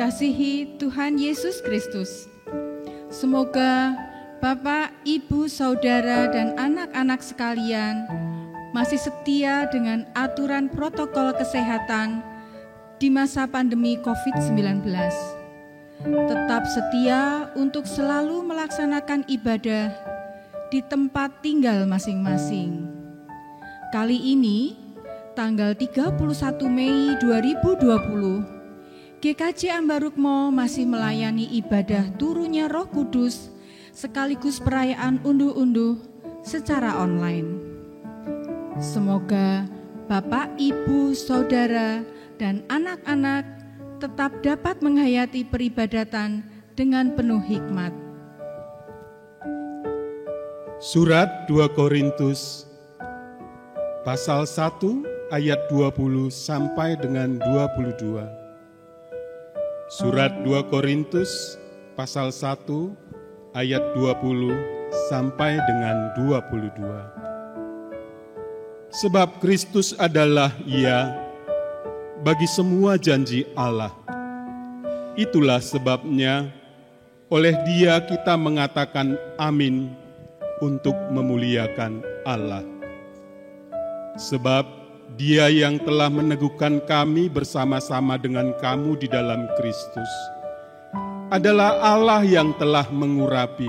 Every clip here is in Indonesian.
dikasihi Tuhan Yesus Kristus, semoga Bapak, Ibu, Saudara, dan anak-anak sekalian masih setia dengan aturan protokol kesehatan di masa pandemi COVID-19. Tetap setia untuk selalu melaksanakan ibadah di tempat tinggal masing-masing. Kali ini, tanggal 31 Mei 2020, GKJ Ambarukmo masih melayani ibadah turunnya Roh Kudus sekaligus perayaan unduh-unduh secara online. Semoga Bapak, Ibu, Saudara, dan anak-anak tetap dapat menghayati peribadatan dengan penuh hikmat. Surat 2 Korintus pasal 1 ayat 20 sampai dengan 22. Surat 2 Korintus pasal 1 ayat 20 sampai dengan 22. Sebab Kristus adalah Ia bagi semua janji Allah. Itulah sebabnya oleh Dia kita mengatakan amin untuk memuliakan Allah. Sebab Dia yang telah meneguhkan kami bersama-sama dengan kamu di dalam Kristus adalah Allah yang telah mengurapi,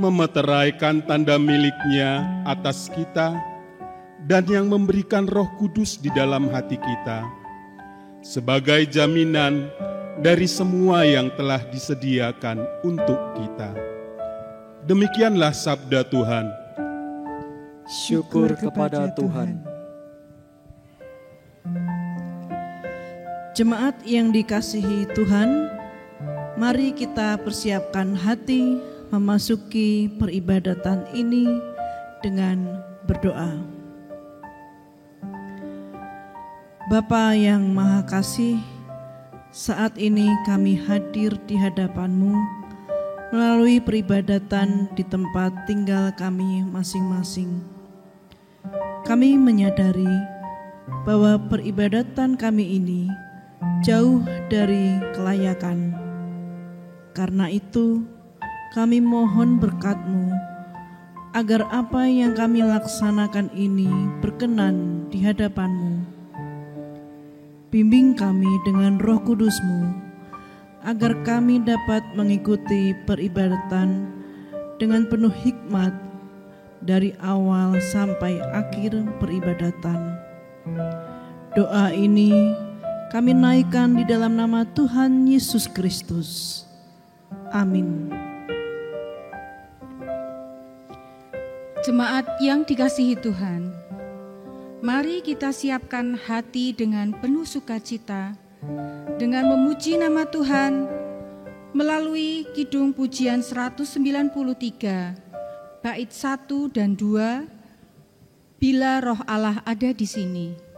memeteraikan tanda milik-Nya atas kita, dan yang memberikan Roh Kudus di dalam hati kita sebagai jaminan dari semua yang telah disediakan untuk kita. Demikianlah sabda Tuhan. Syukur kepada Tuhan. Jemaat yang dikasihi Tuhan, mari kita persiapkan hati memasuki peribadatan ini dengan berdoa. Bapa yang Maha Kasih, saat ini kami hadir di hadapan-Mu melalui peribadatan di tempat tinggal kami masing-masing. Kami menyadari bahwa peribadatan kami ini jauh dari kelayakan. Karena itu, kami mohon berkat-Mu agar apa yang kami laksanakan ini berkenan di hadapan-Mu. Bimbing kami dengan Roh Kudus-Mu agar kami dapat mengikuti peribadatan dengan penuh hikmat dari awal sampai akhir peribadatan. Doa ini kami naikkan di dalam nama Tuhan Yesus Kristus. Amin. Jemaat yang dikasihi Tuhan, mari kita siapkan hati dengan penuh sukacita dengan memuji nama Tuhan melalui Kidung Pujian 193, bait 1 dan 2, Bila Roh Allah ada di sini.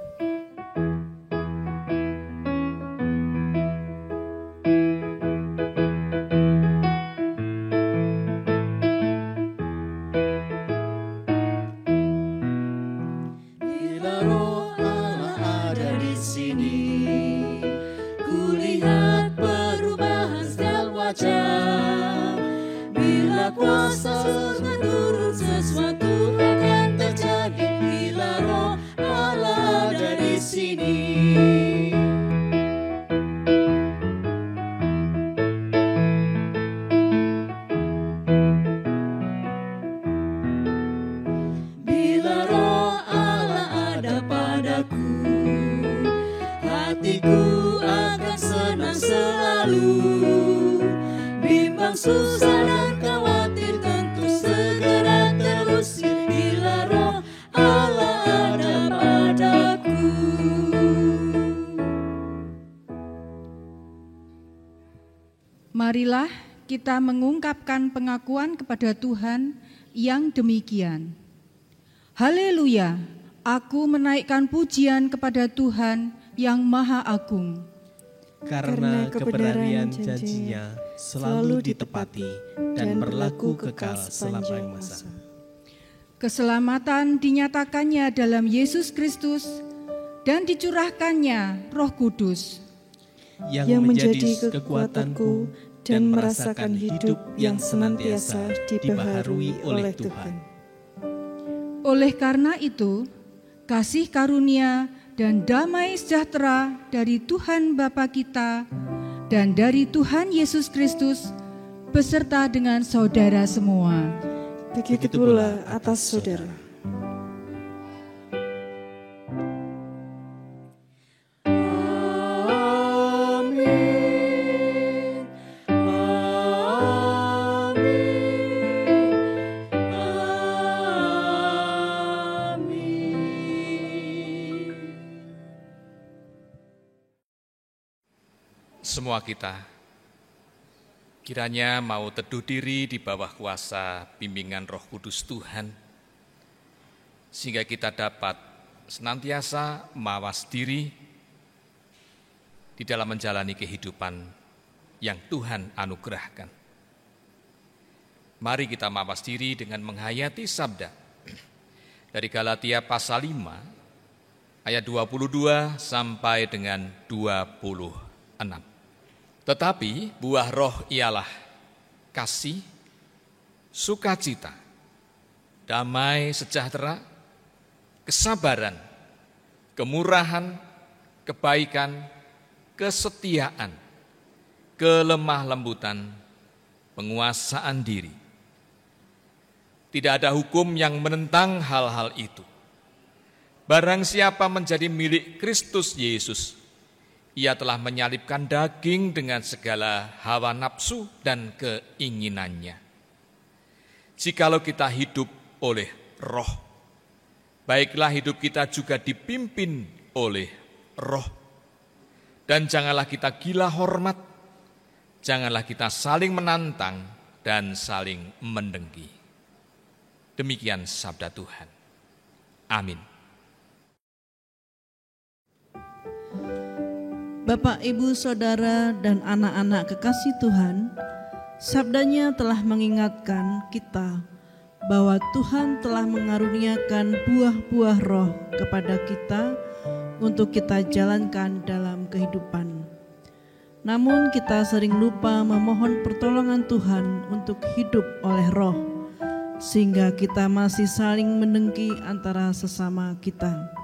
Susah dan khawatir tentu segera terusir bila Roh Allah ada padaku. Marilah kita mengungkapkan pengakuan kepada Tuhan yang demikian. Haleluya, aku menaikkan pujian kepada Tuhan yang Maha Agung. Karena kebenaran janjinya selalu ditepati dan berlaku kekal selamanya masa. Keselamatan dinyatakannya dalam Yesus Kristus dan dicurahkannya Roh Kudus. yang menjadi kekuatanku dan merasakan hidup yang senantiasa dibaharui oleh Tuhan. Oleh karena itu, kasih karunia dan damai sejahtera dari Tuhan Bapa kita dan dari Tuhan Yesus Kristus beserta dengan saudara semua. Begitu pula atas saudara. Semua kita kiranya mau teduh diri di bawah kuasa bimbingan Roh Kudus Tuhan, sehingga kita dapat senantiasa mawas diri di dalam menjalani kehidupan yang Tuhan anugerahkan. Mari kita mawas diri dengan menghayati sabda dari Galatia pasal 5 ayat 22 sampai dengan 26. Tetapi buah roh ialah kasih, sukacita, damai sejahtera, kesabaran, kemurahan, kebaikan, kesetiaan, kelemah lembutan, penguasaan diri. Tidak ada hukum yang menentang hal-hal itu. Barang siapa menjadi milik Kristus Yesus, ia telah menyalibkan daging dengan segala hawa nafsu dan keinginannya. Jikalau kita hidup oleh roh, baiklah hidup kita juga dipimpin oleh roh. Dan janganlah kita gila hormat, janganlah kita saling menantang dan saling mendengki. Demikian sabda Tuhan. Amin. Bapak, Ibu, Saudara, dan anak-anak kekasih Tuhan, sabdanya telah mengingatkan kita bahwa Tuhan telah mengaruniakan buah-buah roh kepada kita untuk kita jalankan dalam kehidupan. Namun kita sering lupa memohon pertolongan Tuhan untuk hidup oleh roh, sehingga kita masih saling mendengki antara sesama kita.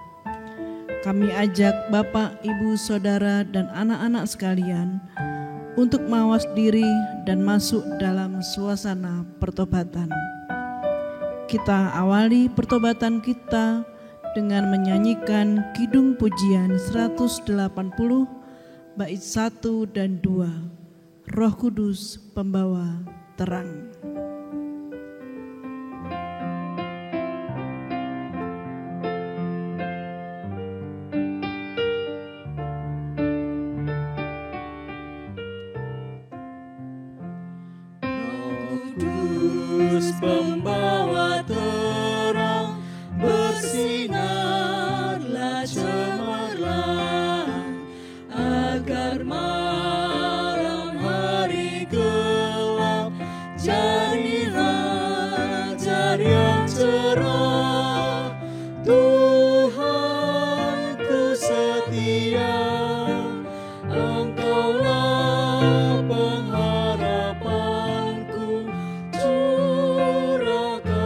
Kami ajak Bapak, Ibu, Saudara, dan anak-anak sekalian untuk mawas diri dan masuk dalam suasana pertobatan. Kita awali pertobatan kita dengan menyanyikan Kidung Pujian 180 bait 1 dan 2, Roh Kudus Pembawa Terang. Pembawa terang, bersinarlah cemerlang, agar malam hari gelap jadi fajar yang cerah. Tuhan ku setia, Engkaulah pengharapanku, curahkan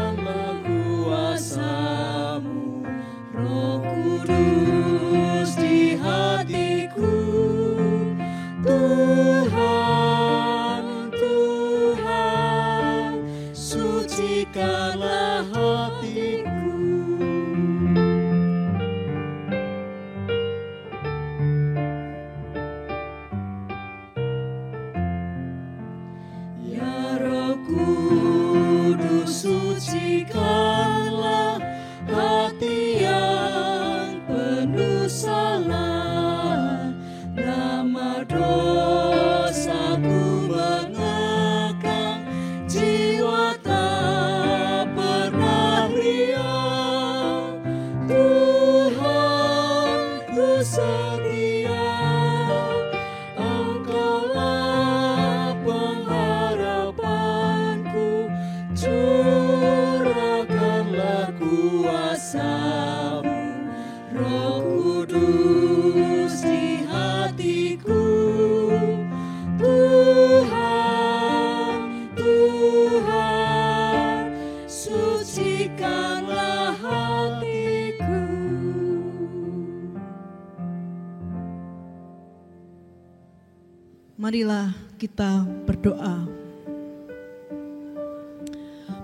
Marilah kita berdoa.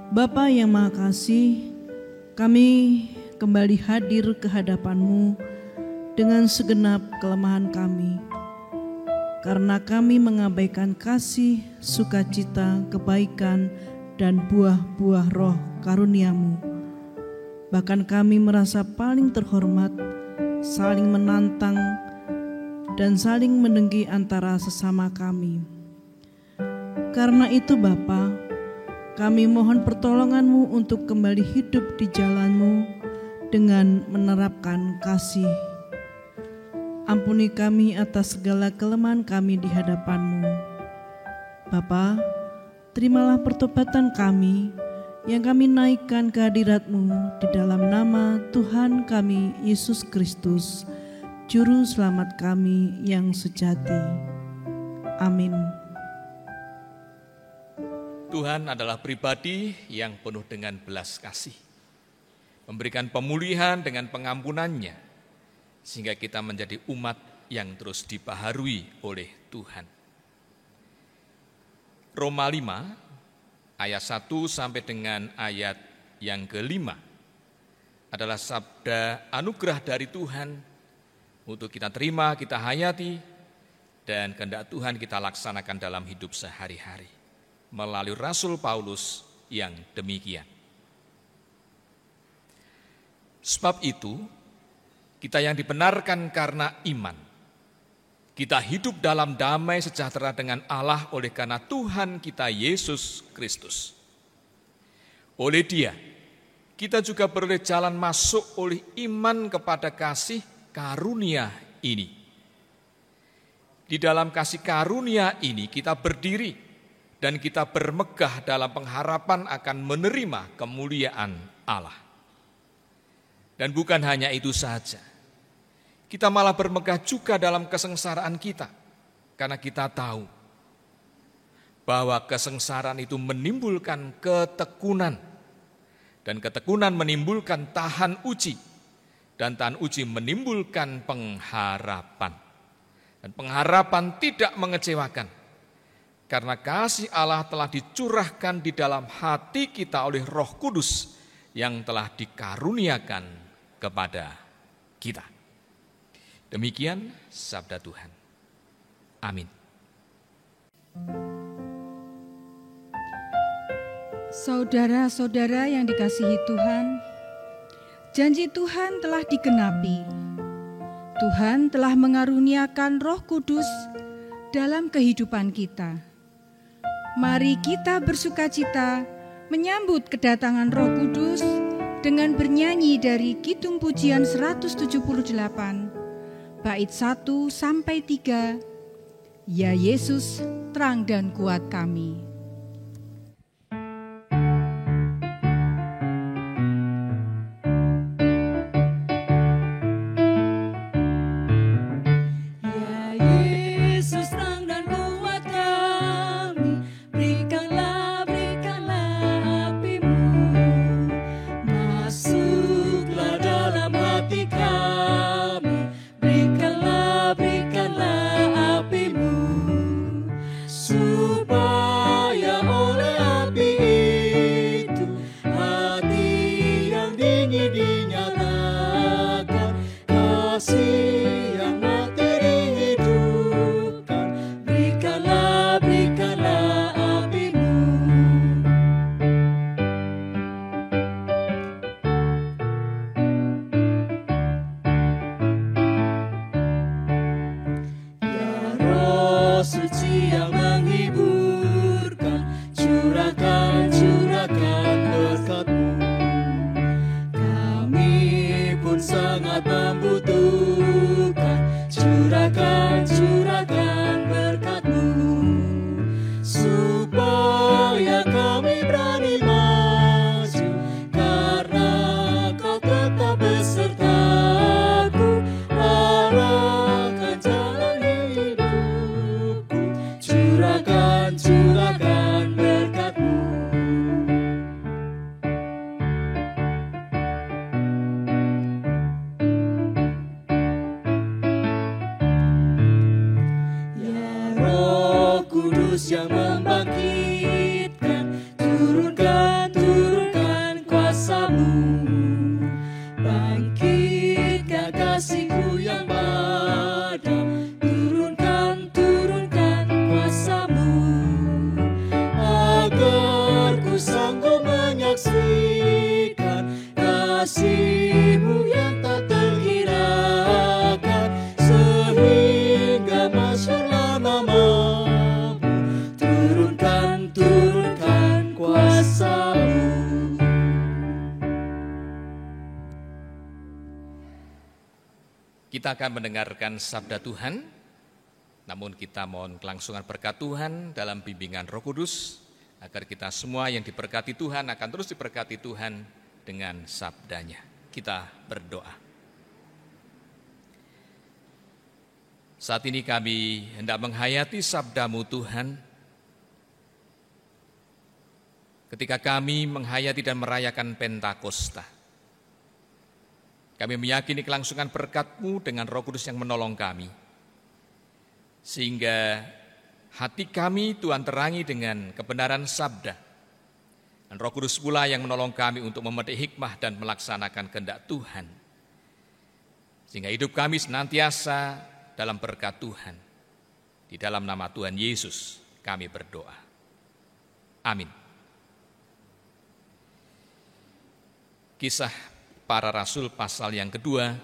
Bapa yang Maha Kasih, kami kembali hadir ke hadapan-Mu dengan segenap kelemahan kami. Karena kami mengabaikan kasih, sukacita, kebaikan, dan buah-buah roh karunia-Mu. Bahkan kami merasa paling terhormat, saling menantang, dan saling mendengki antara sesama kami. Karena itu Bapa, kami mohon pertolongan-Mu untuk kembali hidup di jalan-Mu dengan menerapkan kasih. Ampuni kami atas segala kelemahan kami di hadapan-Mu. Bapa, terimalah pertobatan kami yang kami naikkan ke hadirat-Mu di dalam nama Tuhan kami Yesus Kristus, Juru Selamat kami yang sejati. Amin. Tuhan adalah pribadi yang penuh dengan belas kasih, memberikan pemulihan dengan pengampunannya, sehingga kita menjadi umat yang terus dibaharui oleh Tuhan. Roma 5 ayat 1 sampai dengan ayat yang ke-5 adalah sabda anugerah dari Tuhan untuk kita terima, kita hayati, dan kehendak Tuhan kita laksanakan dalam hidup sehari-hari melalui Rasul Paulus yang demikian. Sebab itu, kita yang dibenarkan karena iman, kita hidup dalam damai sejahtera dengan Allah oleh karena Tuhan kita Yesus Kristus. Oleh Dia, kita juga beroleh jalan masuk oleh iman kepada kasih karunia ini. Di dalam kasih karunia ini kita berdiri dan kita bermegah dalam pengharapan akan menerima kemuliaan Allah. Dan bukan hanya itu saja, kita malah bermegah juga dalam kesengsaraan kita, karena kita tahu bahwa kesengsaraan itu menimbulkan ketekunan, dan ketekunan menimbulkan tahan uji, dan tahan uji menimbulkan pengharapan. Dan pengharapan tidak mengecewakan, karena kasih Allah telah dicurahkan di dalam hati kita oleh Roh Kudus yang telah dikaruniakan kepada kita. Demikian sabda Tuhan. Amin. Saudara-saudara yang dikasihi Tuhan, janji Tuhan telah digenapi. Tuhan telah mengaruniakan Roh Kudus dalam kehidupan kita. Mari kita bersukacita menyambut kedatangan Roh Kudus dengan bernyanyi dari Kidung Pujian 178, bait 1 sampai 3, Ya Yesus, terang dan kuat kami. Supaya Kudus yang membangkitkan, turunkan, turunkan kuasa-Mu. Bangkitkan kasih-Mu yang padam, turunkan, turunkan kuasa-Mu, agar ku sanggup menyaksikan kasih-Mu yang tak terkirakan, sehingga masyurlah nama-Mu. Turunkan, turunkan kuasa-Mu. Kita akan mendengarkan sabda Tuhan, namun kita mohon kelangsungan berkat Tuhan dalam bimbingan Roh Kudus, agar kita semua yang diberkati Tuhan akan terus diberkati Tuhan dengan sabdanya. Kita berdoa. Saat ini kami hendak menghayati sabda-Mu Tuhan, ketika kami menghayati dan merayakan Pentakosta. Kami meyakini kelangsungan berkat-Mu dengan Roh Kudus yang menolong kami, sehingga hati kami Tuhan terangi dengan kebenaran sabda. Dan Roh Kudus pula yang menolong kami untuk memetik hikmah dan melaksanakan kehendak Tuhan, sehingga hidup kami senantiasa dalam berkat Tuhan. Di dalam nama Tuhan Yesus kami berdoa. Amin. Kisah Para Rasul pasal yang kedua,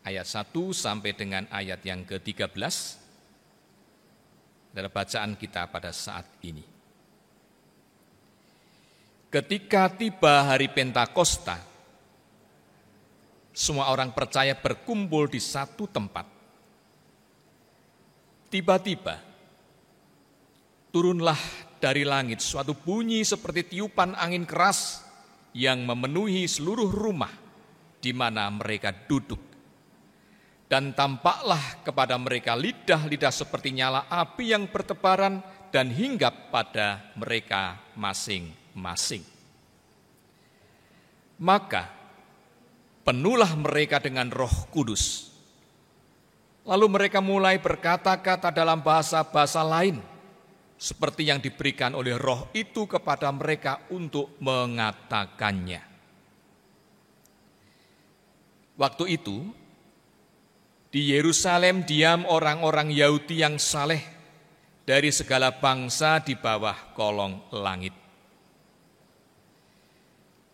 ayat 1 sampai dengan ayat yang ke-13, adalah bacaan kita pada saat ini. Ketika tiba hari Pentakosta, semua orang percaya berkumpul di satu tempat. Tiba-tiba, turunlah dari langit suatu bunyi seperti tiupan angin keras yang memenuhi seluruh rumah di mana mereka duduk. Dan tampaklah kepada mereka lidah-lidah seperti nyala api yang bertebaran dan hinggap pada mereka masing-masing. Maka penuhlah mereka dengan Roh Kudus. Lalu mereka mulai berkata-kata dalam bahasa-bahasa lain, seperti yang diberikan oleh Roh itu kepada mereka untuk mengatakannya. Waktu itu, di Yerusalem diam orang-orang Yahudi yang saleh dari segala bangsa di bawah kolong langit.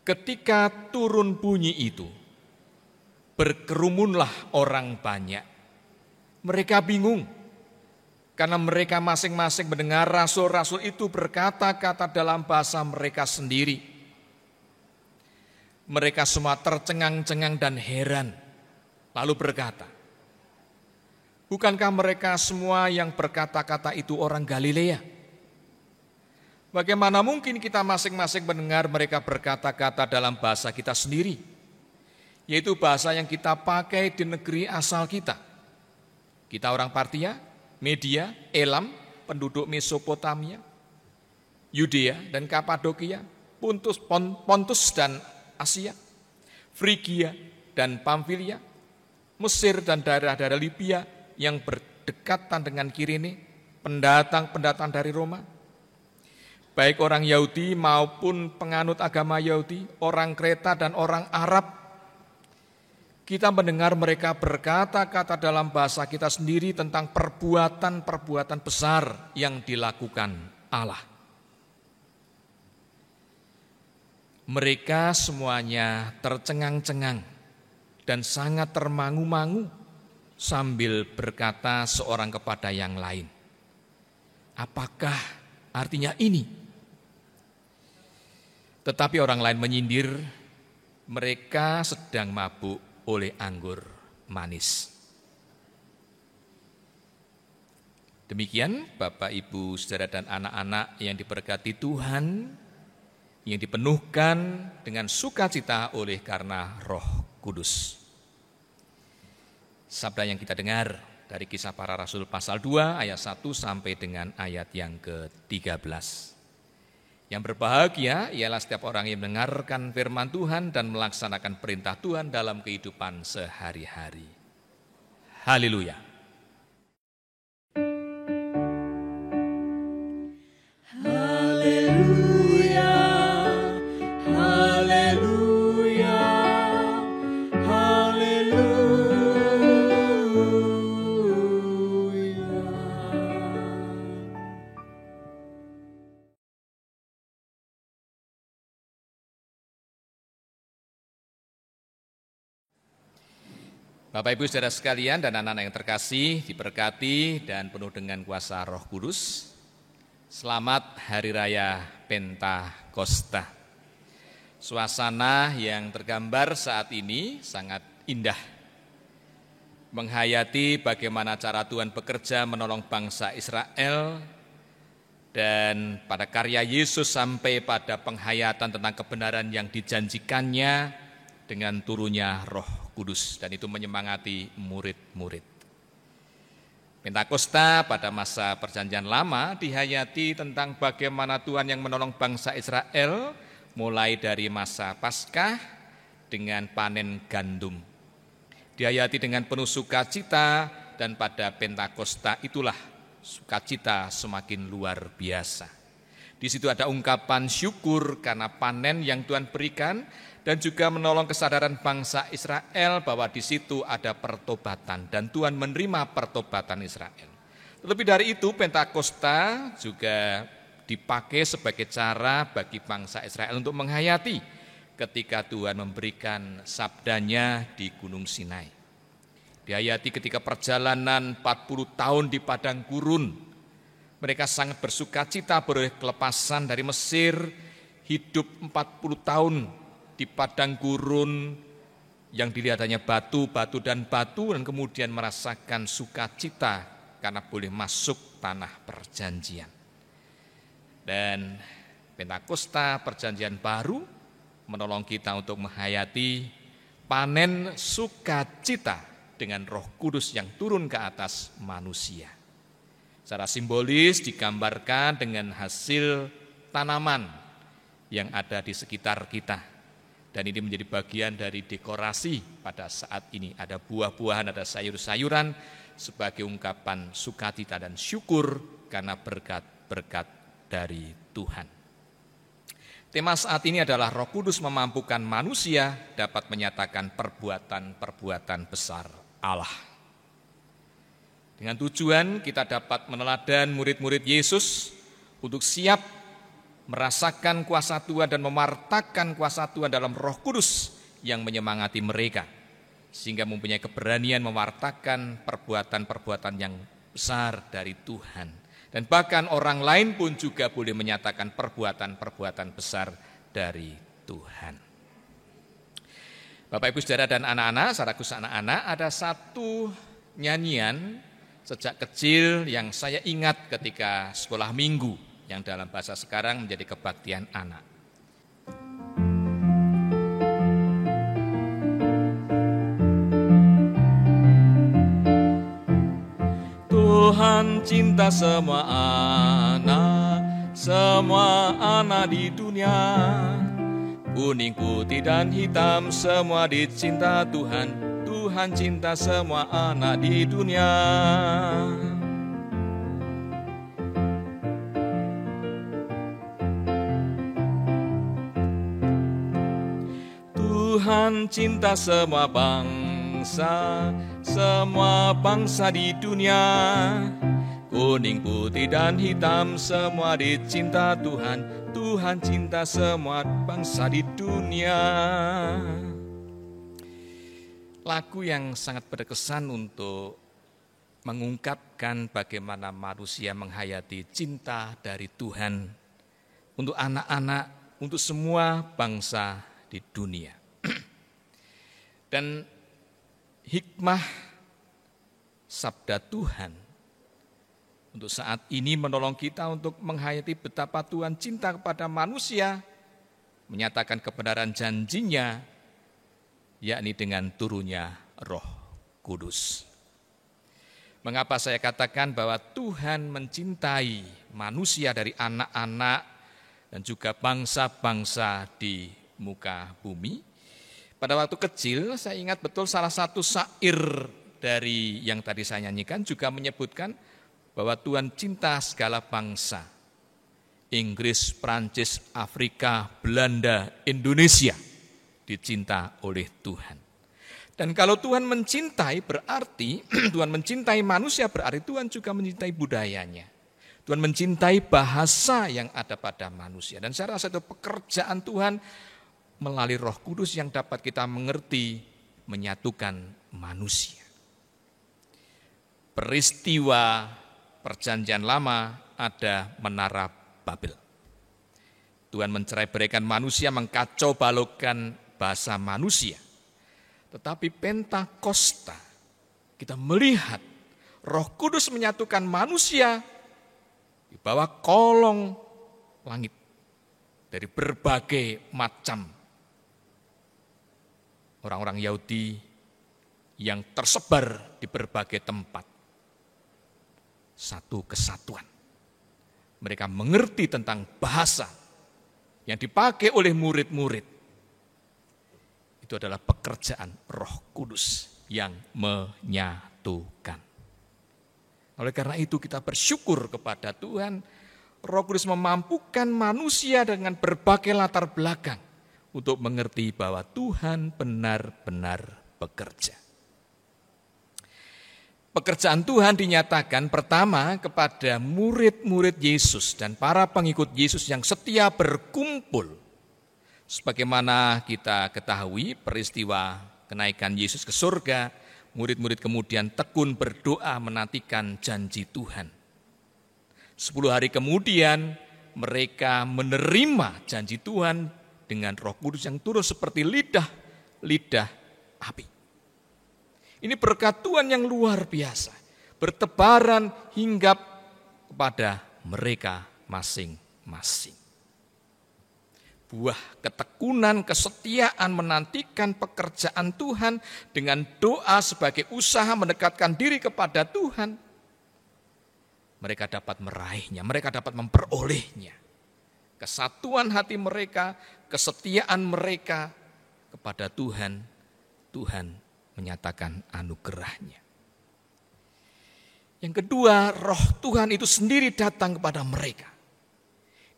Ketika turun bunyi itu, berkerumunlah orang banyak. Mereka bingung, karena mereka masing-masing mendengar rasul-rasul itu berkata-kata dalam bahasa mereka sendiri. Mereka semua tercengang-cengang dan heran, lalu berkata, bukankah mereka semua yang berkata-kata itu orang Galilea? Bagaimana mungkin kita masing-masing mendengar mereka berkata-kata dalam bahasa kita sendiri, yaitu bahasa yang kita pakai di negeri asal kita. Kita orang Partia, Media, Elam, penduduk Mesopotamia, Yudea dan Kapadokia, Pontus dan Asia, Frigia dan Pamfilia, Mesir dan daerah-daerah Libya yang berdekatan dengan Kirene, pendatang-pendatang dari Roma, baik orang Yahudi maupun penganut agama Yahudi, orang Kreta dan orang Arab. Kita mendengar mereka berkata-kata dalam bahasa kita sendiri tentang perbuatan-perbuatan besar yang dilakukan Allah. Mereka semuanya tercengang-cengang dan sangat termangu-mangu sambil berkata seorang kepada yang lain, apakah artinya ini? Tetapi orang lain menyindir, mereka sedang mabuk oleh anggur manis. Demikian Bapak, Ibu, Saudara dan anak-anak yang diberkati Tuhan, yang dipenuhkan dengan sukacita oleh karena Roh Kudus. Sabda yang kita dengar dari Kisah Para Rasul pasal 2 ayat 1 sampai dengan ayat yang ke-13. Yang berbahagia ialah setiap orang yang mendengarkan firman Tuhan dan melaksanakan perintah Tuhan dalam kehidupan sehari-hari. Haleluya. Bapak Ibu Saudara sekalian dan anak-anak yang terkasih, diberkati dan penuh dengan kuasa Roh Kudus. Selamat Hari Raya Pentakosta. Suasana yang tergambar saat ini sangat indah. Menghayati bagaimana cara Tuhan bekerja menolong bangsa Israel dan pada karya Yesus sampai pada penghayatan tentang kebenaran yang dijanjikannya dengan turunnya Roh Kudus, dan itu menyemangati murid-murid. Pentakosta pada masa Perjanjian Lama dihayati tentang bagaimana Tuhan yang menolong bangsa Israel mulai dari masa Paskah dengan panen gandum. Dihayati dengan penuh sukacita, dan pada Pentakosta itulah sukacita semakin luar biasa. Di situ ada ungkapan syukur karena panen yang Tuhan berikan, dan juga menolong kesadaran bangsa Israel bahwa di situ ada pertobatan dan Tuhan menerima pertobatan Israel. Lebih dari itu, Pentakosta juga dipakai sebagai cara bagi bangsa Israel untuk menghayati ketika Tuhan memberikan sabdanya di Gunung Sinai. Dihayati ketika perjalanan 40 tahun di padang gurun, mereka sangat bersukacita beroleh kelepasan dari Mesir, hidup 40 tahun di padang gurun yang dilihat hanya batu, dan kemudian merasakan sukacita karena boleh masuk tanah perjanjian. Dan Pentakosta Perjanjian Baru menolong kita untuk menghayati panen sukacita dengan Roh Kudus yang turun ke atas manusia. Secara simbolis digambarkan dengan hasil tanaman yang ada di sekitar kita. Dan ini menjadi bagian dari dekorasi pada saat ini. Ada buah-buahan, ada sayur-sayuran sebagai ungkapan sukacita dan syukur karena berkat-berkat dari Tuhan. Tema saat ini adalah Roh Kudus memampukan manusia dapat menyatakan perbuatan-perbuatan besar Allah. Dengan tujuan kita dapat meneladan murid-murid Yesus untuk siap merasakan kuasa Tuhan dan memartakan kuasa Tuhan dalam Roh Kudus yang menyemangati mereka, sehingga mempunyai keberanian mewartakan perbuatan-perbuatan yang besar dari Tuhan. Dan bahkan orang lain pun juga boleh menyatakan perbuatan-perbuatan besar dari Tuhan. Bapak Ibu Saudara dan anak-anak, saudara khusus anak-anak, ada satu nyanyian sejak kecil yang saya ingat ketika sekolah minggu, yang dalam bahasa sekarang menjadi kebaktian anak. Tuhan cinta semua anak di dunia. Kuning, putih, dan hitam semua dicinta Tuhan. Tuhan cinta semua anak di dunia. Tuhan cinta semua bangsa di dunia. Kuning, putih, dan hitam semua dicinta Tuhan. Tuhan cinta semua bangsa di dunia. Lagu yang sangat berkesan untuk mengungkapkan bagaimana manusia menghayati cinta dari Tuhan untuk anak-anak, untuk semua bangsa di dunia. Dan hikmah sabda Tuhan untuk saat ini menolong kita untuk menghayati betapa Tuhan cinta kepada manusia, menyatakan kebenaran janjinya, yakni dengan turunnya Roh Kudus. Mengapa saya katakan bahwa Tuhan mencintai manusia dari anak-anak dan juga bangsa-bangsa di muka bumi? Pada waktu kecil saya ingat betul salah satu syair dari yang tadi saya nyanyikan juga menyebutkan bahwa Tuhan cinta segala bangsa. Inggris, Prancis, Afrika, Belanda, Indonesia dicinta oleh Tuhan. Dan kalau Tuhan mencintai berarti Tuhan mencintai manusia, berarti Tuhan juga mencintai budayanya. Tuhan mencintai bahasa yang ada pada manusia. Dan saya rasa itu pekerjaan Tuhan melalui Roh Kudus yang dapat kita mengerti, menyatukan manusia. Peristiwa Perjanjian Lama ada menara Babel. Tuhan mencerai-beraikan manusia, mengkacau balaukan bahasa manusia. Tetapi Pentakosta, kita melihat Roh Kudus menyatukan manusia di bawah kolong langit dari berbagai macam orang-orang Yahudi yang tersebar di berbagai tempat. Satu kesatuan. Mereka mengerti tentang bahasa yang dipakai oleh murid-murid. Itu adalah pekerjaan Roh Kudus yang menyatukan. Oleh karena itu kita bersyukur kepada Tuhan, Roh Kudus memampukan manusia dengan berbagai latar belakang untuk mengerti bahwa Tuhan benar-benar bekerja. Pekerjaan Tuhan dinyatakan pertama kepada murid-murid Yesus dan para pengikut Yesus yang setia berkumpul. Sebagaimana kita ketahui peristiwa kenaikan Yesus ke surga, murid-murid kemudian tekun berdoa menantikan janji Tuhan. 10 hari kemudian mereka menerima janji Tuhan dengan Roh Kudus yang turun seperti lidah api. Ini berkat Tuhan yang luar biasa, bertebaran hingga kepada mereka masing-masing. Buah ketekunan, kesetiaan menantikan pekerjaan Tuhan dengan doa sebagai usaha mendekatkan diri kepada Tuhan. Mereka dapat meraihnya, mereka dapat memperolehnya. Kesatuan hati mereka, kesetiaan mereka kepada Tuhan, Tuhan menyatakan anugerahnya. Yang kedua, Roh Tuhan itu sendiri datang kepada mereka.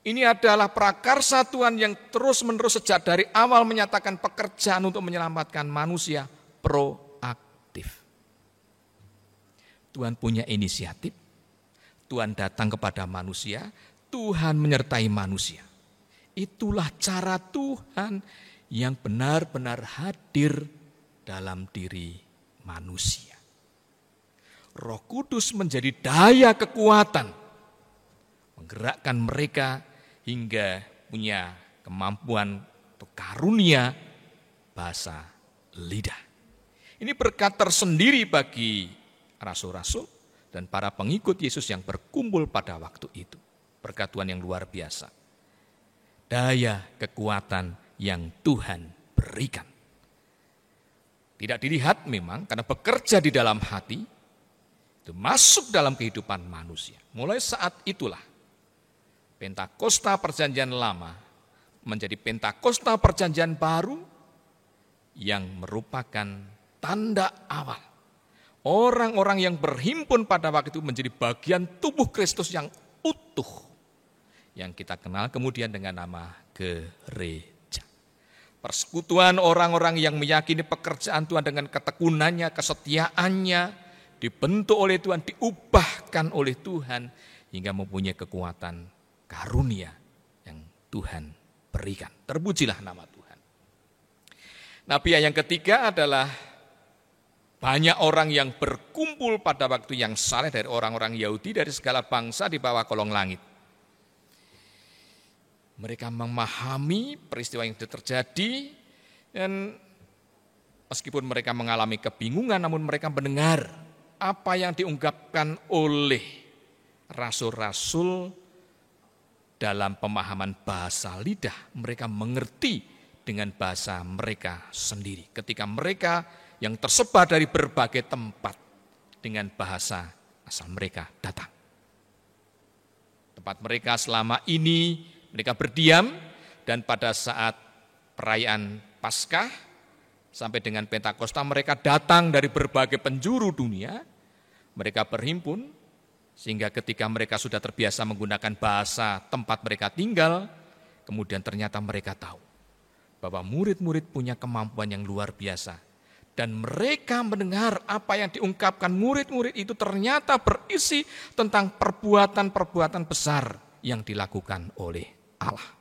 Ini adalah prakarsa Tuhan yang terus-menerus sejak dari awal menyatakan pekerjaan untuk menyelamatkan manusia proaktif. Tuhan punya inisiatif, Tuhan datang kepada manusia, Tuhan menyertai manusia. Itulah cara Tuhan yang benar-benar hadir dalam diri manusia. Roh Kudus menjadi daya kekuatan, menggerakkan mereka hingga punya kemampuan atau karunia bahasa lidah. Ini berkat tersendiri bagi rasul-rasul dan para pengikut Yesus yang berkumpul pada waktu itu. Berkat Tuhan yang luar biasa. Daya kekuatan yang Tuhan berikan. Tidak dilihat memang karena bekerja di dalam hati, itu masuk dalam kehidupan manusia. Mulai saat itulah Pentakosta Perjanjian Lama menjadi Pentakosta Perjanjian Baru yang merupakan tanda awal. Orang-orang yang berhimpun pada waktu itu menjadi bagian tubuh Kristus yang utuh. Yang kita kenal kemudian dengan nama gereja. Persekutuan orang-orang yang meyakini pekerjaan Tuhan dengan ketekunannya, kesetiaannya, dibentuk oleh Tuhan, diubahkan oleh Tuhan, hingga mempunyai kekuatan karunia yang Tuhan berikan. Terpujilah nama Tuhan. Nah, pihak yang ketiga adalah banyak orang yang berkumpul pada waktu yang saleh dari orang-orang Yahudi dari segala bangsa di bawah kolong langit. Mereka memahami peristiwa yang terjadi dan meskipun mereka mengalami kebingungan, namun mereka mendengar apa yang diungkapkan oleh rasul-rasul dalam pemahaman bahasa lidah. Mereka mengerti dengan bahasa mereka sendiri. Ketika mereka yang tersebar dari berbagai tempat dengan bahasa asal mereka datang. Tempat mereka selama ini mereka berdiam, dan pada saat perayaan Paskah sampai dengan Pentakosta mereka datang dari berbagai penjuru dunia. Mereka berhimpun sehingga ketika mereka sudah terbiasa menggunakan bahasa tempat mereka tinggal, kemudian ternyata mereka tahu bahwa murid-murid punya kemampuan yang luar biasa. Dan mereka mendengar apa yang diungkapkan murid-murid itu ternyata berisi tentang perbuatan-perbuatan besar yang dilakukan oleh Allah.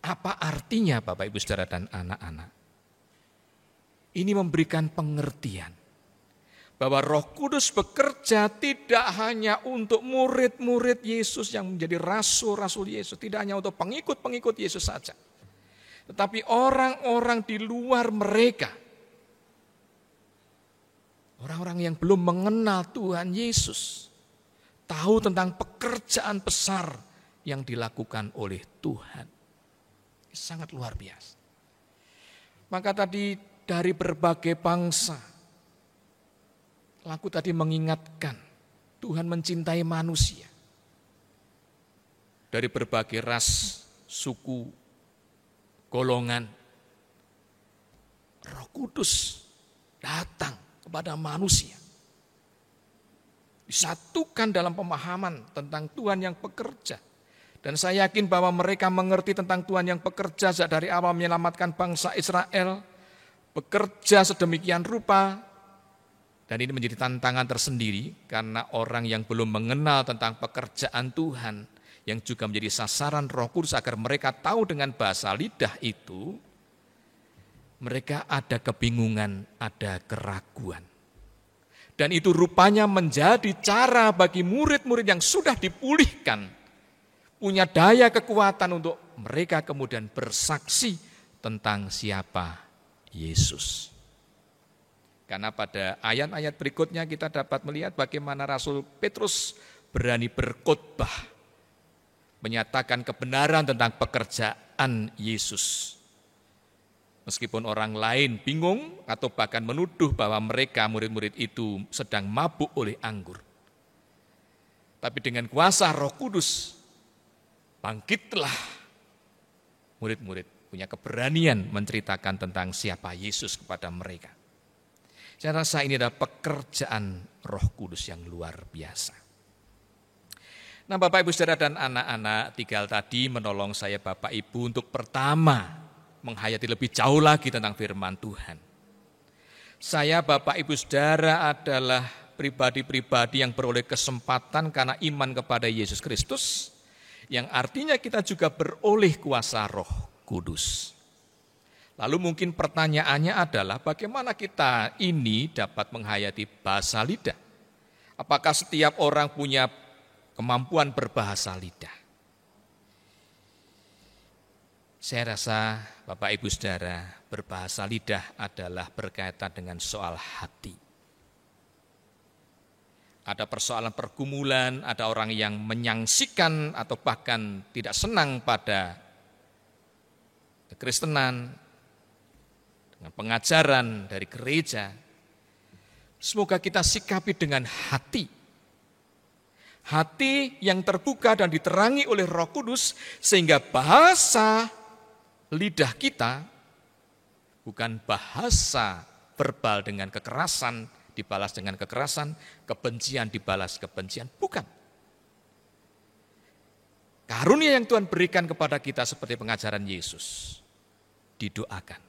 Apa artinya Bapak Ibu Saudara dan anak-anak? Ini memberikan pengertian bahwa Roh Kudus bekerja tidak hanya untuk murid-murid Yesus yang menjadi rasul-rasul Yesus, tidak hanya untuk pengikut-pengikut Yesus saja, tetapi orang-orang di luar mereka, orang-orang yang belum mengenal Tuhan Yesus, tahu tentang pekerjaan besar yang dilakukan oleh Tuhan. Sangat luar biasa. Maka tadi dari berbagai bangsa, lagu tadi mengingatkan Tuhan mencintai manusia. Dari berbagai ras, suku, golongan, Roh Kudus datang kepada manusia. Disatukan dalam pemahaman tentang Tuhan yang bekerja. Dan saya yakin bahwa mereka mengerti tentang Tuhan yang bekerja sejak dari awal menyelamatkan bangsa Israel, bekerja sedemikian rupa. Dan ini menjadi tantangan tersendiri karena orang yang belum mengenal tentang pekerjaan Tuhan, yang juga menjadi sasaran Roh Kudus agar mereka tahu dengan bahasa lidah itu, mereka ada kebingungan, ada keraguan. Dan itu rupanya menjadi cara bagi murid-murid yang sudah dipulihkan, punya daya kekuatan untuk mereka kemudian bersaksi tentang siapa Yesus. Karena pada ayat-ayat berikutnya kita dapat melihat bagaimana Rasul Petrus berani berkhotbah, menyatakan kebenaran tentang pekerjaan Yesus. Meskipun orang lain bingung atau bahkan menuduh bahwa mereka murid-murid itu sedang mabuk oleh anggur. Tapi dengan kuasa Roh Kudus, bangkitlah murid-murid punya keberanian menceritakan tentang siapa Yesus kepada mereka. Saya rasa ini adalah pekerjaan Roh Kudus yang luar biasa. Nah, Bapak Ibu Saudara dan anak-anak, tinggal tadi menolong saya Bapak Ibu untuk pertama menghayati lebih jauh lagi tentang firman Tuhan. Saya Bapak Ibu Saudara adalah pribadi-pribadi yang beroleh kesempatan karena iman kepada Yesus Kristus, yang artinya kita juga beroleh kuasa Roh Kudus. Lalu mungkin pertanyaannya adalah bagaimana kita ini dapat menghayati bahasa lidah? Apakah setiap orang punya kemampuan berbahasa lidah? Saya rasa Bapak Ibu Saudara, berbahasa lidah adalah berkaitan dengan soal hati. Ada persoalan pergumulan, ada orang yang menyangsikan atau bahkan tidak senang pada kekristenan, dengan pengajaran dari gereja. Semoga kita sikapi dengan hati. Hati yang terbuka dan diterangi oleh Roh Kudus, sehingga bahasa lidah kita bukan bahasa verbal dengan kekerasan, dibalas dengan kekerasan, kebencian dibalas kebencian, bukan. Karunia yang Tuhan berikan kepada kita seperti pengajaran Yesus, didoakan,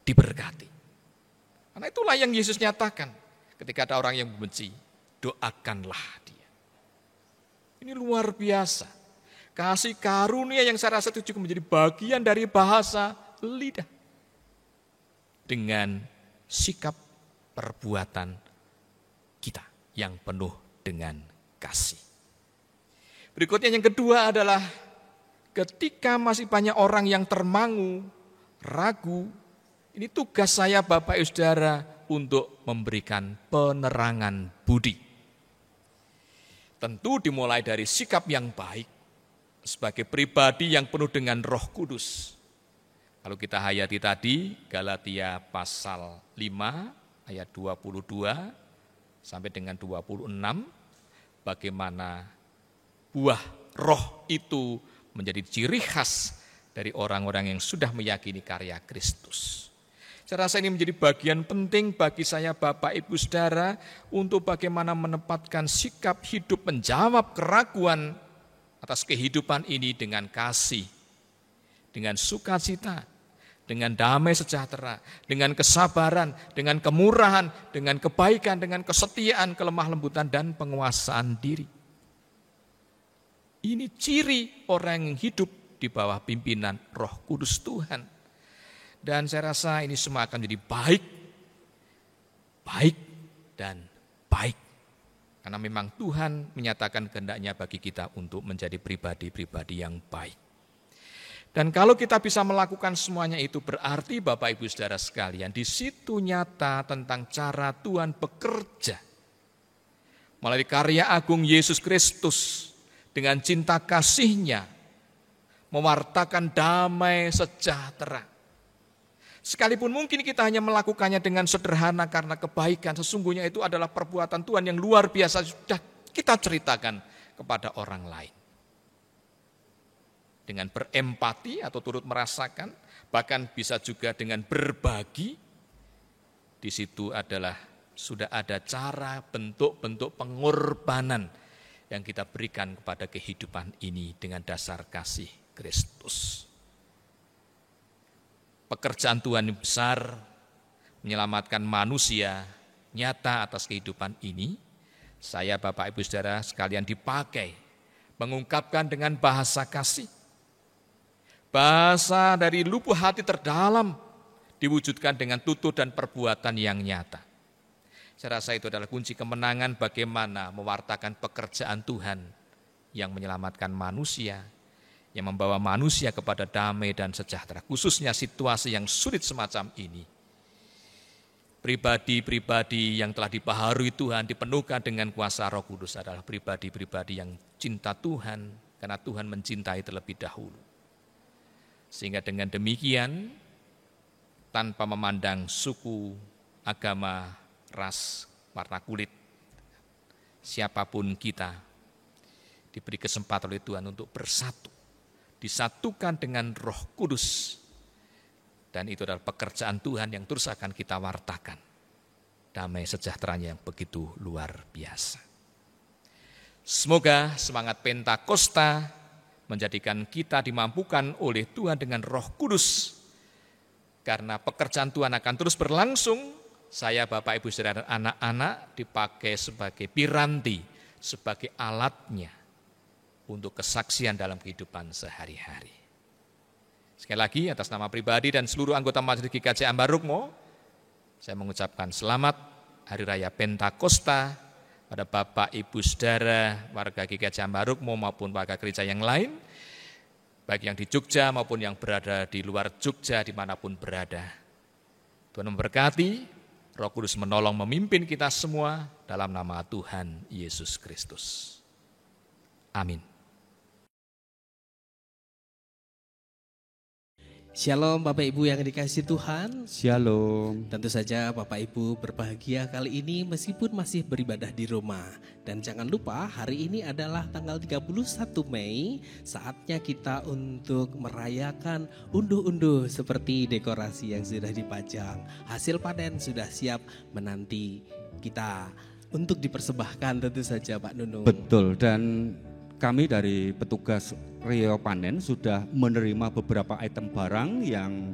diberkati. Karena itulah yang Yesus nyatakan ketika ada orang yang membenci, doakanlah dia. Ini luar biasa. Kasih karunia yang saya rasa itu juga menjadi bagian dari bahasa lidah. Dengan sikap perbuatan kita yang penuh dengan kasih. Berikutnya yang kedua adalah ketika masih banyak orang yang termangu, ragu, ini tugas saya Bapak Ibu Saudara untuk memberikan penerangan budi. Tentu dimulai dari sikap yang baik sebagai pribadi yang penuh dengan Roh Kudus. Kalau kita hayati tadi Galatia pasal 5 ayat 22 sampai dengan 26, bagaimana buah roh itu menjadi ciri khas dari orang-orang yang sudah meyakini karya Kristus. Saya rasa ini menjadi bagian penting bagi saya Bapak Ibu Saudara untuk bagaimana menempatkan sikap hidup menjawab keraguan atas kehidupan ini dengan kasih, dengan sukacita, dengan damai sejahtera, dengan kesabaran, dengan kemurahan, dengan kebaikan, dengan kesetiaan, kelemah lembutan, dan penguasaan diri. Ini ciri orang yang hidup di bawah pimpinan Roh Kudus Tuhan. Dan saya rasa ini semua akan jadi baik, baik, dan baik. Karena memang Tuhan menyatakan kehendaknya bagi kita untuk menjadi pribadi-pribadi yang baik. Dan kalau kita bisa melakukan semuanya itu berarti Bapak Ibu Saudara sekalian, di situ nyata tentang cara Tuhan bekerja. Melalui karya agung Yesus Kristus dengan cinta kasih-Nya mewartakan damai sejahtera. Sekalipun mungkin kita hanya melakukannya dengan sederhana karena kebaikan, sesungguhnya itu adalah perbuatan Tuhan yang luar biasa sudah kita ceritakan kepada orang lain. Dengan berempati atau turut merasakan, bahkan bisa juga dengan berbagi, di situ adalah sudah ada cara bentuk-bentuk pengorbanan yang kita berikan kepada kehidupan ini dengan dasar kasih Kristus. Pekerjaan Tuhan yang besar menyelamatkan manusia nyata atas kehidupan ini. Saya Bapak Ibu Saudara sekalian dipakai mengungkapkan dengan bahasa kasih. Bahasa dari lubuk hati terdalam diwujudkan dengan tutur dan perbuatan yang nyata. Saya rasa itu adalah kunci kemenangan bagaimana mewartakan pekerjaan Tuhan yang menyelamatkan manusia, yang membawa manusia kepada damai dan sejahtera, khususnya situasi yang sulit semacam ini. Pribadi-pribadi yang telah dibaharui Tuhan, dipenuhkan dengan kuasa Roh Kudus adalah pribadi-pribadi yang cinta Tuhan, karena Tuhan mencintai terlebih dahulu. Sehingga dengan demikian, tanpa memandang suku, agama, ras, warna kulit, siapapun kita, diberi kesempatan oleh Tuhan untuk bersatu, disatukan dengan Roh Kudus. Dan itu adalah pekerjaan Tuhan yang terus akan kita wartakan. Damai sejahteranya yang begitu luar biasa. Semoga semangat Pentakosta menjadikan kita dimampukan oleh Tuhan dengan Roh Kudus. Karena pekerjaan Tuhan akan terus berlangsung. Saya, Bapak, Ibu, Saudara, dan anak-anak dipakai sebagai piranti, sebagai alatnya untuk kesaksian dalam kehidupan sehari-hari. Sekali lagi atas nama pribadi dan seluruh anggota Majelis GKJ Ambarukmo, saya mengucapkan selamat Hari Raya Pentakosta pada Bapak, Ibu, Saudara, warga GKJ Ambarukmo maupun warga gereja yang lain, baik yang di Jogja maupun yang berada di luar Jogja dimanapun berada. Tuhan memberkati, Roh Kudus menolong memimpin kita semua dalam nama Tuhan Yesus Kristus. Amin. Shalom Bapak Ibu yang dikasihi Tuhan. Shalom. Tentu saja Bapak Ibu berbahagia kali ini meskipun masih beribadah di rumah. Dan jangan lupa hari ini adalah tanggal 31 Mei. Saatnya kita untuk merayakan unduh-unduh seperti dekorasi yang sudah dipajang. Hasil panen sudah siap menanti kita untuk dipersembahkan tentu saja Pak Nunung. Betul, dan kami dari petugas Rio Panen sudah menerima beberapa item barang yang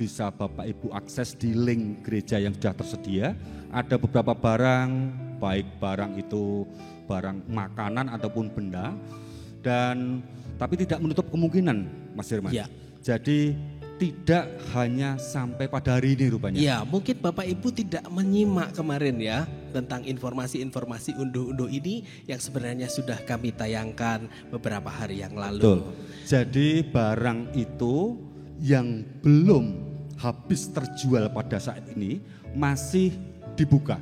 bisa Bapak Ibu akses di link gereja yang sudah tersedia. Ada beberapa barang, baik barang itu barang makanan ataupun benda, dan tapi tidak menutup kemungkinan Mas Firman. Ya. Jadi tidak hanya sampai pada hari ini rupanya. Ya, mungkin Bapak Ibu tidak menyimak kemarin ya tentang informasi-informasi unduh-unduh ini yang sebenarnya sudah kami tayangkan beberapa hari yang lalu. Betul. Jadi barang itu yang belum habis terjual pada saat ini masih dibuka.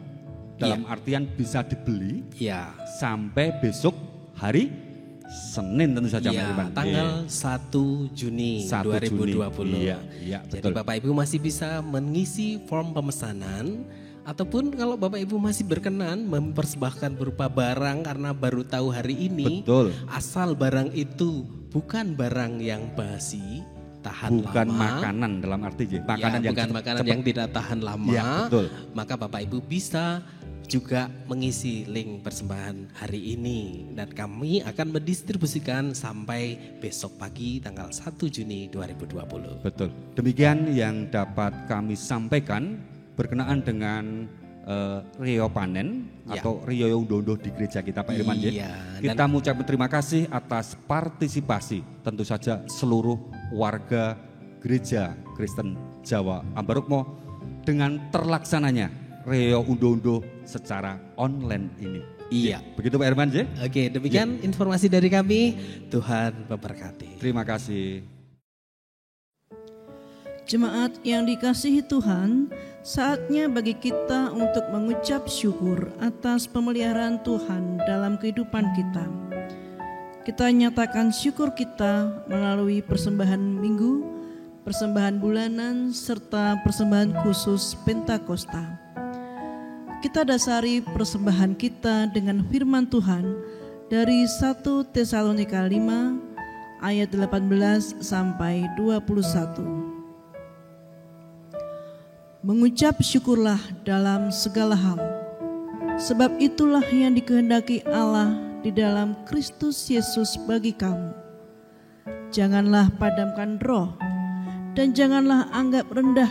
Dalam artian bisa dibeli sampai besok hari Senin tentu saja tanggal 1 Juni 2020. Iya, jadi betul. Bapak Ibu masih bisa mengisi form pemesanan ataupun kalau Bapak Ibu masih berkenan mempersembahkan berupa barang karena baru tahu hari ini. Betul. Asal barang itu bukan barang yang basi, tahan bukan lama. Makanan dalam arti makanan yang bukan makanan yang tidak tahan lama. Ya, betul. Maka Bapak Ibu bisa juga mengisi link persembahan hari ini dan kami akan mendistribusikan sampai besok pagi tanggal 1 Juni 2020. Betul. Demikian yang dapat kami sampaikan berkenaan dengan Rio Panen atau Rio Unduh-unduh di gereja kita Pak Irman. Kita mengucapkan terima kasih atas partisipasi tentu saja seluruh warga gereja Kristen Jawa Ambarukmo dengan terlaksananya Reo Undo-Undo secara online ini. Iya. Begitu Pak Herman, ya? Oke, demikian informasi dari kami. Tuhan memberkati. Terima kasih. Jemaat yang dikasihi Tuhan, saatnya bagi kita untuk mengucap syukur atas pemeliharaan Tuhan dalam kehidupan kita. Kita nyatakan syukur kita melalui persembahan minggu, persembahan bulanan, serta persembahan khusus Pentakosta. Kita dasari persembahan kita dengan firman Tuhan dari 1 Tesalonika 5 ayat 18 sampai 21. Mengucap syukurlah dalam segala hal, sebab itulah yang dikehendaki Allah di dalam Kristus Yesus bagi kamu. Janganlah padamkan roh, dan janganlah anggap rendah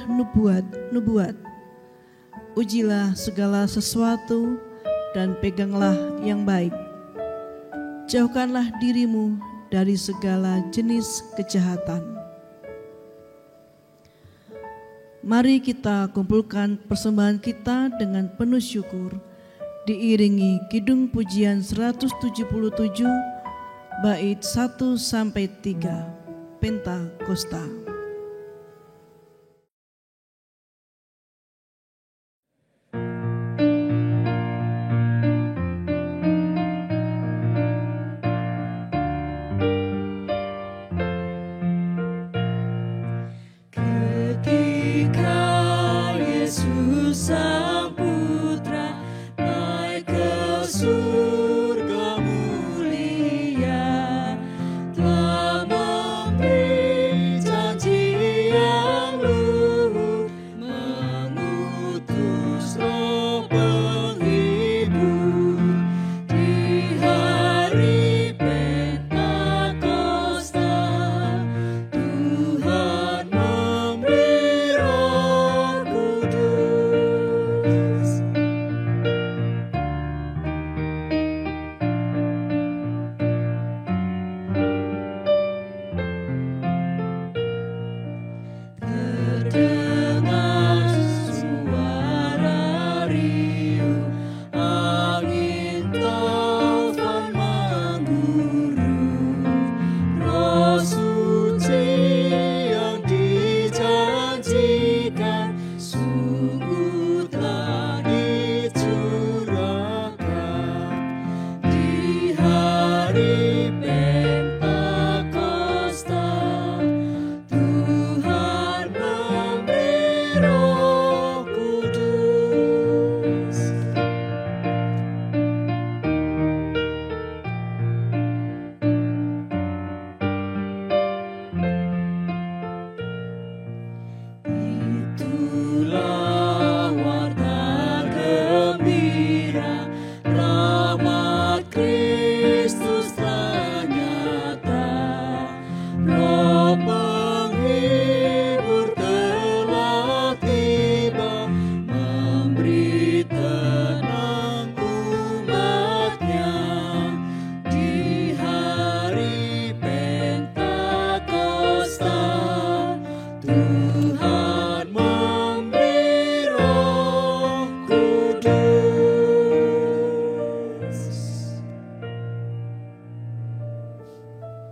nubuat. Ujilah segala sesuatu dan peganglah yang baik. Jauhkanlah dirimu dari segala jenis kejahatan. Mari kita kumpulkan persembahan kita dengan penuh syukur, diiringi kidung pujian 177 bait 1 sampai 3 Pentakosta.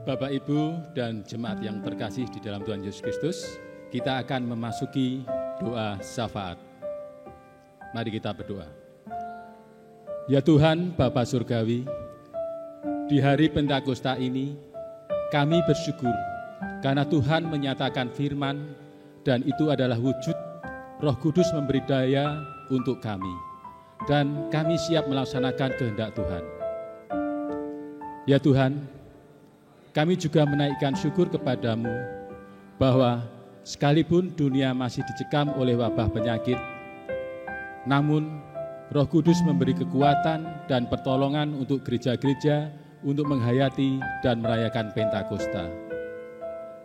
Bapak, Ibu, dan jemaat yang terkasih di dalam Tuhan Yesus Kristus, kita akan memasuki doa syafaat. Mari kita berdoa. Ya Tuhan, Bapa Surgawi, di hari Pentakosta ini, kami bersyukur karena Tuhan menyatakan firman, dan itu adalah wujud Roh Kudus memberi daya untuk kami, dan kami siap melaksanakan kehendak Tuhan. Ya Tuhan, kami juga menaikkan syukur kepadamu bahwa sekalipun dunia masih dicekam oleh wabah penyakit, namun Roh Kudus memberi kekuatan dan pertolongan untuk gereja-gereja untuk menghayati dan merayakan Pentakosta.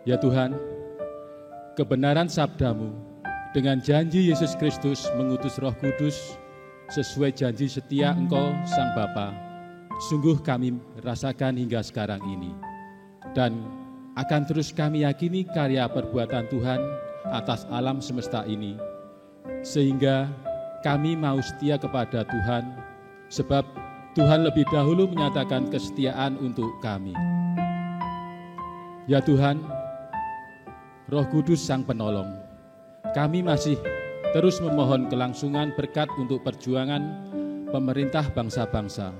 Ya Tuhan, kebenaran sabdamu dengan janji Yesus Kristus mengutus Roh Kudus sesuai janji setia Engkau Sang Bapa, sungguh kami rasakan hingga sekarang ini. Dan akan terus kami yakini karya perbuatan Tuhan atas alam semesta ini, sehingga kami mau setia kepada Tuhan, sebab Tuhan lebih dahulu menyatakan kesetiaan untuk kami. Ya Tuhan, Roh Kudus Sang Penolong, kami masih terus memohon kelangsungan berkat untuk perjuangan pemerintah bangsa-bangsa,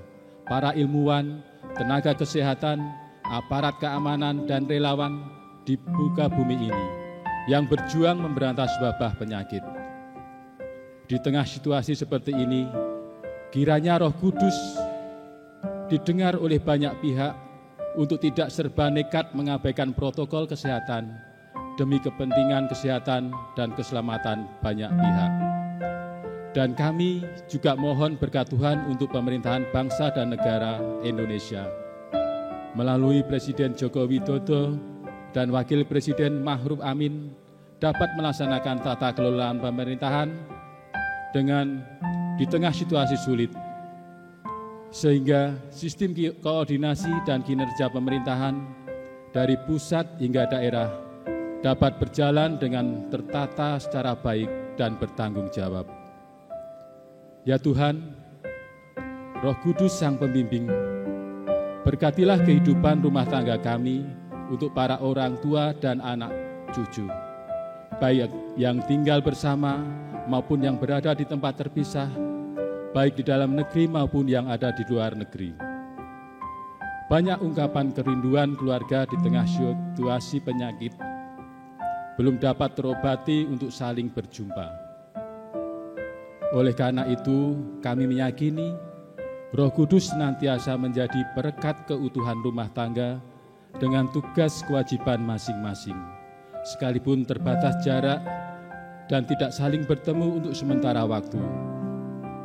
para ilmuwan, tenaga kesehatan, aparat keamanan, dan relawan di muka bumi ini yang berjuang memberantas wabah penyakit. Di tengah situasi seperti ini, kiranya Roh Kudus didengar oleh banyak pihak untuk tidak serba nekat mengabaikan protokol kesehatan demi kepentingan kesehatan dan keselamatan banyak pihak. Dan kami juga mohon berkat Tuhan untuk pemerintahan bangsa dan negara Indonesia melalui Presiden Joko Widodo dan Wakil Presiden Ma'ruf Amin dapat melaksanakan tata kelolaan pemerintahan dengan di tengah situasi sulit, sehingga sistem koordinasi dan kinerja pemerintahan dari pusat hingga daerah dapat berjalan dengan tertata secara baik dan bertanggung jawab. Ya Tuhan, Roh Kudus Sang Pembimbing, berkatilah kehidupan rumah tangga kami untuk para orang tua dan anak cucu, baik yang tinggal bersama maupun yang berada di tempat terpisah, baik di dalam negeri maupun yang ada di luar negeri. Banyak ungkapan kerinduan keluarga di tengah situasi penyakit belum dapat terobati untuk saling berjumpa. Oleh karena itu, kami meyakini Roh Kudus senantiasa menjadi perekat keutuhan rumah tangga dengan tugas kewajiban masing-masing, sekalipun terbatas jarak dan tidak saling bertemu untuk sementara waktu.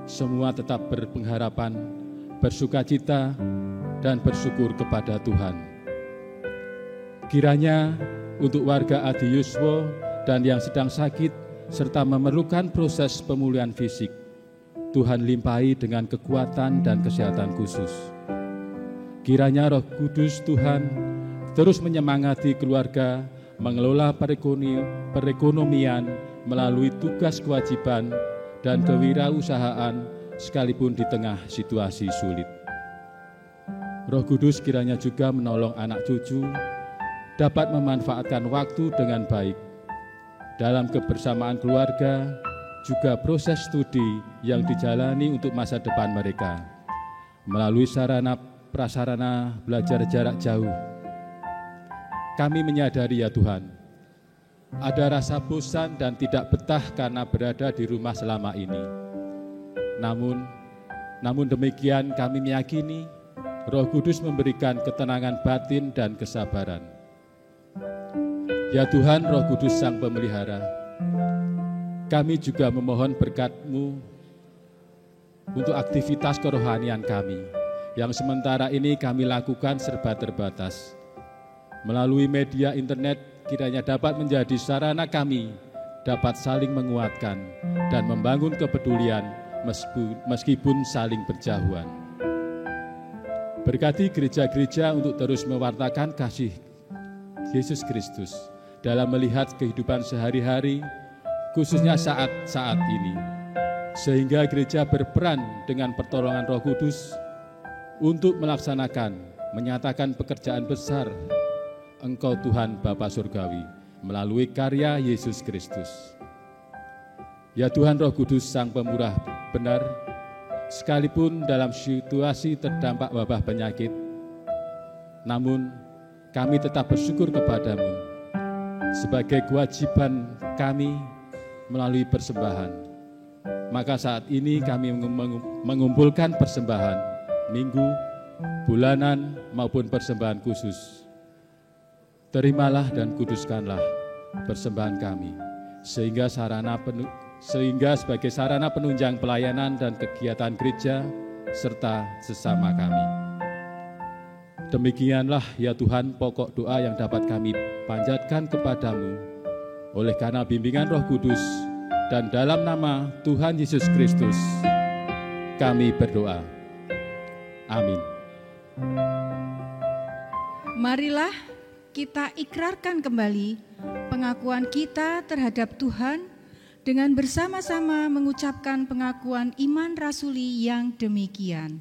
Semua tetap berpengharapan, bersukacita, dan bersyukur kepada Tuhan. Kiranya untuk warga Adi Yuswo dan yang sedang sakit serta memerlukan proses pemulihan fisik, Tuhan limpahi dengan kekuatan dan kesehatan khusus. Kiranya Roh Kudus Tuhan terus menyemangati keluarga mengelola perekonomian melalui tugas kewajiban dan kewirausahaan sekalipun di tengah situasi sulit. Roh Kudus kiranya juga menolong anak cucu dapat memanfaatkan waktu dengan baik dalam kebersamaan keluarga, juga proses studi yang dijalani untuk masa depan mereka melalui sarana prasarana belajar jarak jauh. Kami menyadari ya Tuhan, ada rasa bosan dan tidak betah karena berada di rumah selama ini. Namun demikian kami meyakini Roh Kudus memberikan ketenangan batin dan kesabaran. Ya Tuhan, Roh Kudus Sang Pemelihara, kami juga memohon berkat-Mu untuk aktivitas kerohanian kami, yang sementara ini kami lakukan serba terbatas. Melalui media internet, kiranya dapat menjadi sarana kami dapat saling menguatkan dan membangun kepedulian meskipun saling berjauhan. Berkati gereja-gereja untuk terus mewartakan kasih Yesus Kristus dalam melihat kehidupan sehari-hari, khususnya saat-saat ini, sehingga gereja berperan dengan pertolongan Roh Kudus untuk menyatakan pekerjaan besar Engkau Tuhan Bapa Surgawi melalui karya Yesus Kristus. Ya Tuhan, Roh Kudus Sang Pemurah benar, sekalipun dalam situasi terdampak wabah penyakit, namun kami tetap bersyukur kepadamu sebagai kewajiban kami melalui persembahan. Maka saat ini kami mengumpulkan persembahan minggu, bulanan maupun persembahan khusus. Terimalah dan kuduskanlah persembahan kami, sehingga sebagai sarana penunjang pelayanan dan kegiatan gereja serta sesama kami. Demikianlah ya Tuhan pokok doa yang dapat kami panjatkan kepadamu oleh karena bimbingan Roh Kudus dan dalam nama Tuhan Yesus Kristus kami berdoa. Amin. Marilah kita ikrarkan kembali pengakuan kita terhadap Tuhan dengan bersama-sama mengucapkan pengakuan iman rasuli yang demikian.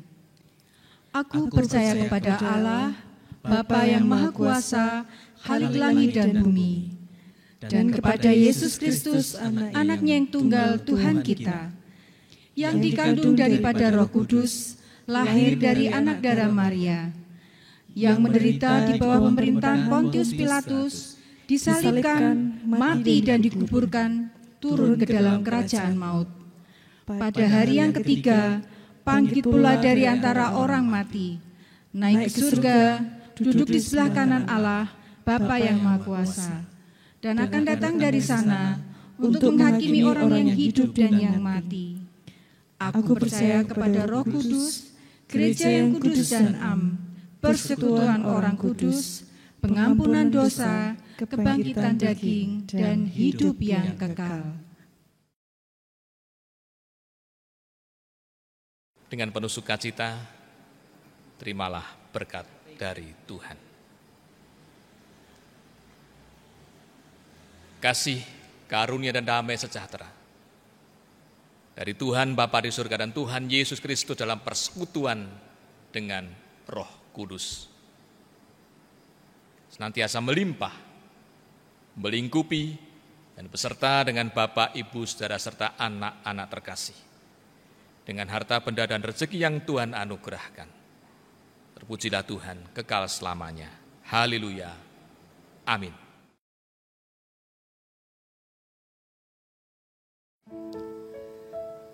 Aku percaya kepada Allah, Bapa yang Maha Kuasa, Khalik langit dan bumi, dan kepada Yesus Kristus, Anaknya yang tunggal Tuhan kita, yang dikandung daripada Roh Kudus, lahir dari anak darah Maria, yang menderita di bawah pemerintahan Pontius Pilatus, disalibkan, mati dan dikuburkan, turun ke dalam kerajaan maut. Pada hari yang ketiga, bangkit pula dari antara orang mati, naik ke surga, duduk di sebelah kanan Allah, Bapa yang Maha Kuasa, dan akan datang dari sana untuk menghakimi orang yang hidup dan yang mati. Aku percaya kepada Roh Kudus, gereja yang kudus dan am, persekutuan orang kudus, pengampunan dosa, kebangkitan daging, dan hidup yang kekal. Dengan penuh sukacita, terimalah berkat dari Tuhan. Kasih, karunia, dan damai sejahtera dari Tuhan Bapa di surga dan Tuhan Yesus Kristus dalam persekutuan dengan Roh Kudus senantiasa melimpah, melingkupi, dan beserta dengan Bapak, Ibu, saudara, serta anak-anak terkasih, dengan harta benda dan rezeki yang Tuhan anugerahkan. Terpujilah Tuhan kekal selamanya. Haleluya. Amin.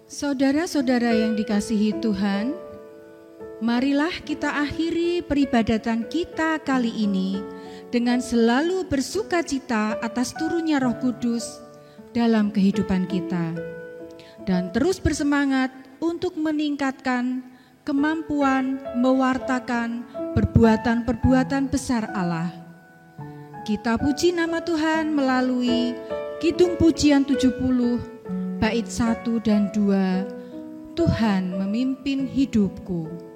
Saudara-saudara yang dikasihi Tuhan, marilah kita akhiri peribadatan kita kali ini dengan selalu bersukacita atas turunnya Roh Kudus dalam kehidupan kita, dan terus bersemangat untuk meningkatkan kemampuan mewartakan perbuatan-perbuatan besar Allah. Kita puji nama Tuhan melalui Kidung Pujian 70, bait 1 dan 2, Tuhan memimpin hidupku.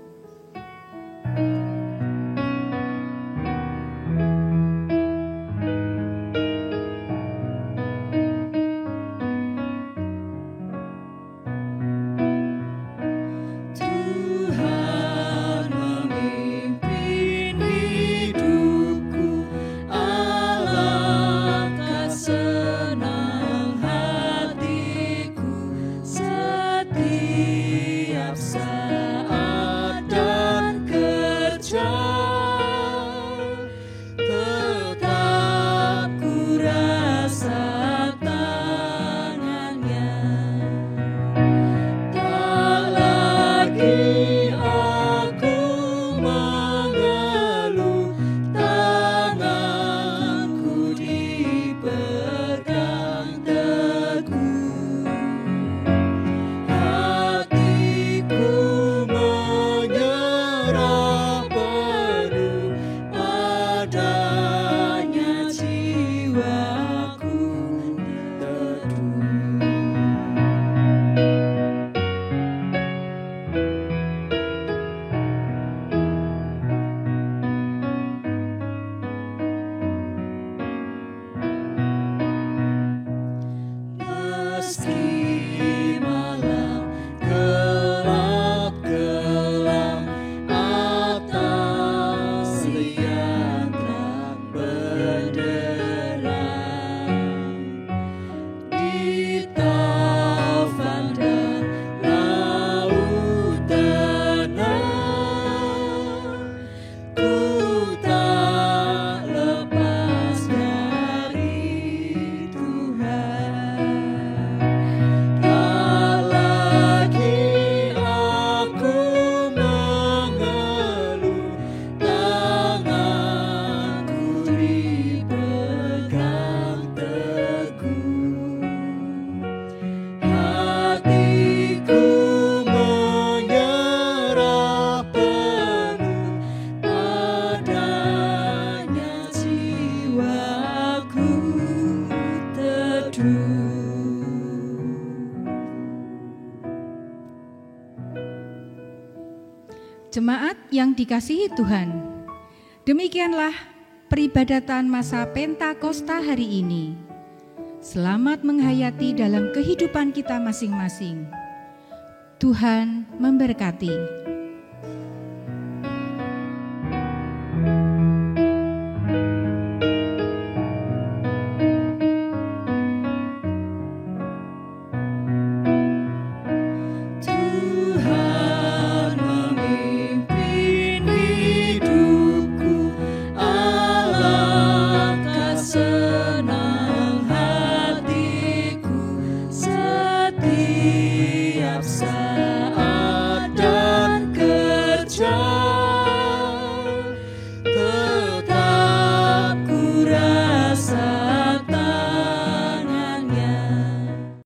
Jemaat yang dikasihi Tuhan, demikianlah peribadatan masa Pentakosta hari ini. Selamat menghayati dalam kehidupan kita masing-masing. Tuhan memberkati.